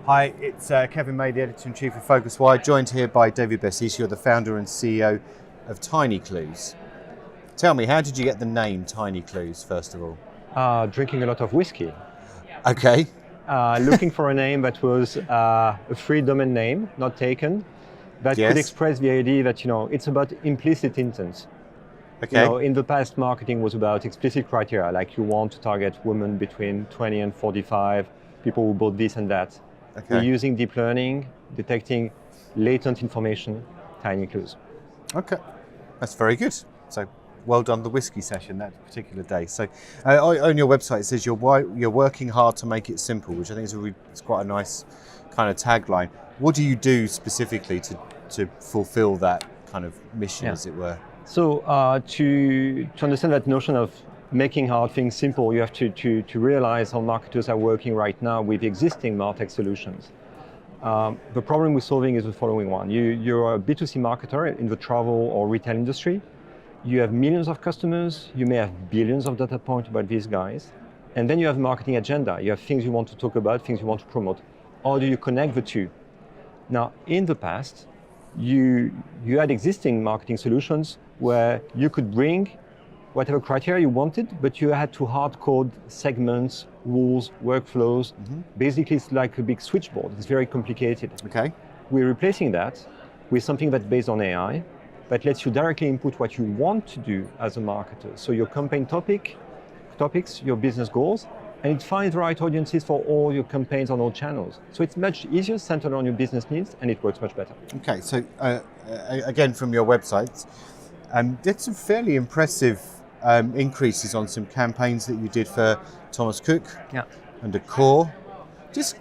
Hi, it's Kevin May, the Editor-in-Chief of PhocusWire, joined here by David Bessis. You're the founder and CEO of Tinyclues. Tell me, how did you get the name Tinyclues, first of all? Drinking a lot of whiskey. Okay. Looking for a name that was a free domain name, not taken, that could express the idea that, it's about implicit intent. Okay. In the past, marketing was about explicit criteria, like you want to target women between 20 and 45, people who bought this and that. Okay. We're using deep learning, detecting latent information, Tinyclues. Okay, that's very good. So, well done the whiskey session that particular day. So, on your website it says you're working hard to make it simple, which I think is quite a nice kind of tagline. What do you do specifically to fulfill that kind of mission, as it were? So, to understand that notion of making hard things simple, you have to realize how marketers are working right now with existing MarTech solutions. The problem we're solving is the following one. You're a B2C marketer in the travel or retail industry. You have millions of customers. You may have billions of data points about these guys. And then you have a marketing agenda. You have things you want to talk about, things you want to promote. How do you connect the two? Now, in the past, you had existing marketing solutions where you could bring whatever criteria you wanted, but you had to hard code segments, rules, workflows. Mm-hmm. Basically, it's like a big switchboard. It's very complicated. Okay. We're replacing that with something that's based on AI, that lets you directly input what you want to do as a marketer. So your campaign topics, your business goals, and it finds the right audiences for all your campaigns on all channels. So it's much easier, centered on your business needs, and it works much better. Okay, so again, from your website, did some fairly impressive increases on some campaigns that you did for Thomas Cook and Accor. Just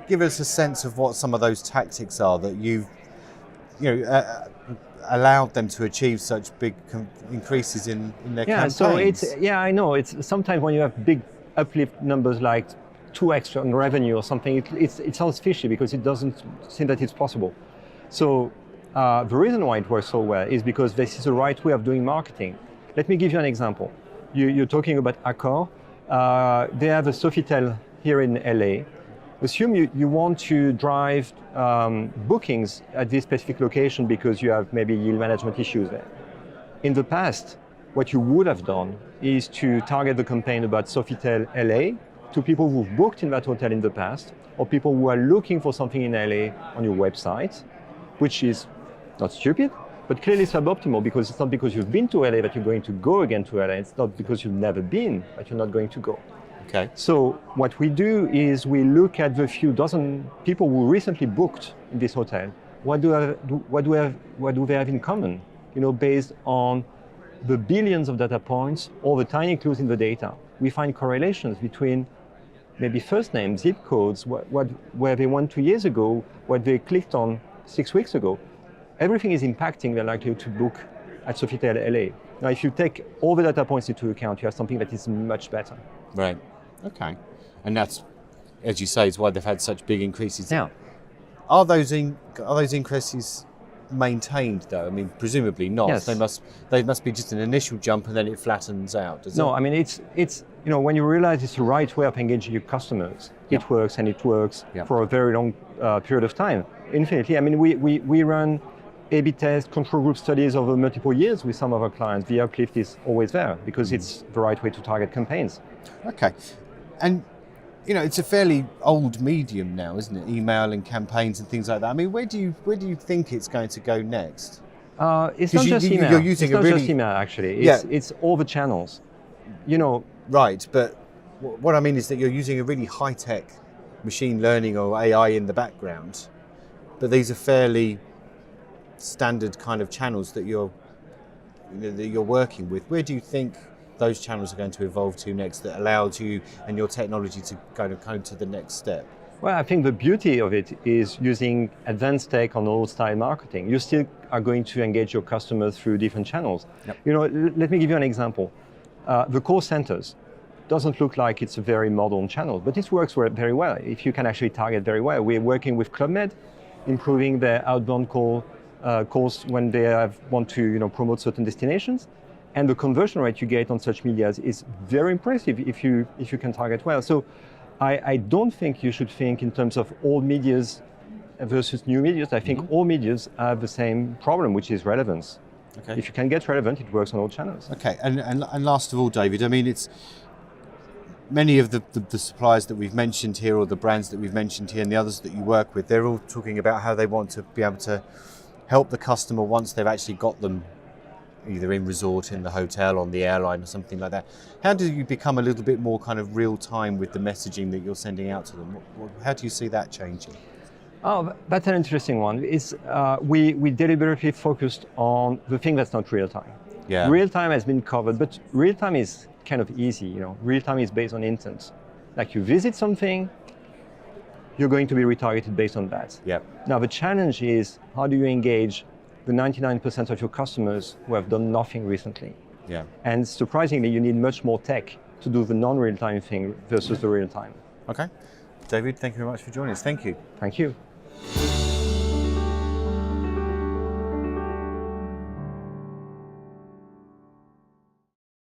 give us a sense of what some of those tactics are that you've allowed them to achieve such big increases in their campaigns. So I know. It's sometimes when you have big uplift numbers like 2x on revenue or something, it sounds fishy because it doesn't seem that it's possible. So the reason why it works so well is because this is the right way of doing marketing. Let me give you an example. You're talking about Accor. They have a Sofitel here in LA. Assume you want to drive bookings at this specific location because you have maybe yield management issues there. In the past, what you would have done is to target the campaign about Sofitel LA to people who've booked in that hotel in the past, or people who are looking for something in LA on your website, which is not stupid, but clearly suboptimal, because it's not because you've been to LA that you're going to go again to LA. It's not because you've never been that you're not going to go. Okay. So what we do is we look at the few dozen people who recently booked in this hotel. What do they have in common? Based on the billions of data points or the tiny clues in the data, we find correlations between maybe first name, zip codes, where they went 2 years ago, what they clicked on 6 weeks ago. Everything is impacting their likelihood to book at Sofitel LA. Now, if you take all the data points into account, you have something that is much better. Right. Okay. And that's, as you say, is why they've had such big increases. Yeah. Are those increases maintained though? I mean, presumably not. Yes. They must be just an initial jump and then it flattens out. Does it? No, I mean it's when you realize it's the right way of engaging your customers, it works, and it works for a very long period of time. Infinitely. I mean, we run A/B test, control group studies over multiple years with some of our clients. The uplift is always there because it's the right way to target campaigns. Okay. And it's a fairly old medium now, isn't it? Email and campaigns and things like that. I mean, where do you think it's going to go next? It's not just email. You're using it's not just email, actually. It's all the channels. Right, but what I mean is that you're using a really high-tech machine learning or AI in the background, but these are fairly standard kind of channels that you're working with. Where do you think those channels are going to evolve to next that allows you and your technology to kind of come to the next step? Well, I think the beauty of it is using advanced tech on old-style marketing. You still are going to engage your customers through different channels. Yep. Let me give you an example. The call centers doesn't look like it's a very modern channel, but it works very well if you can actually target very well. We're working with Club Med, improving their outbound calls when they want to promote certain destinations. And the conversion rate you get on such media is very impressive if you can target well. So I don't think you should think in terms of old medias versus new medias. I think all medias have the same problem, which is relevance. Okay. If you can get relevant, it works on all channels. Okay, and last of all, David, I mean, it's many of the suppliers that we've mentioned here, or the brands that we've mentioned here, and the others that you work with, they're all talking about how they want to be able to help the customer once they've actually got them either in resort, in the hotel, on the airline, or something like that. How do you become a little bit more kind of real time with the messaging that you're sending out to them? How do you see that changing? Oh, that's an interesting one. We deliberately focused on the thing that's not real time. Yeah. Real time has been covered, but real time is kind of easy. You know, real time is based on intent. Like you visit something, you're going to be retargeted based on that. Yep. Now the challenge is, how do you engage the 99% of your customers who have done nothing recently? Yeah. And surprisingly, you need much more tech to do the non-real time thing versus the real time. Okay. David, thank you very much for joining us. Thank you. Thank you.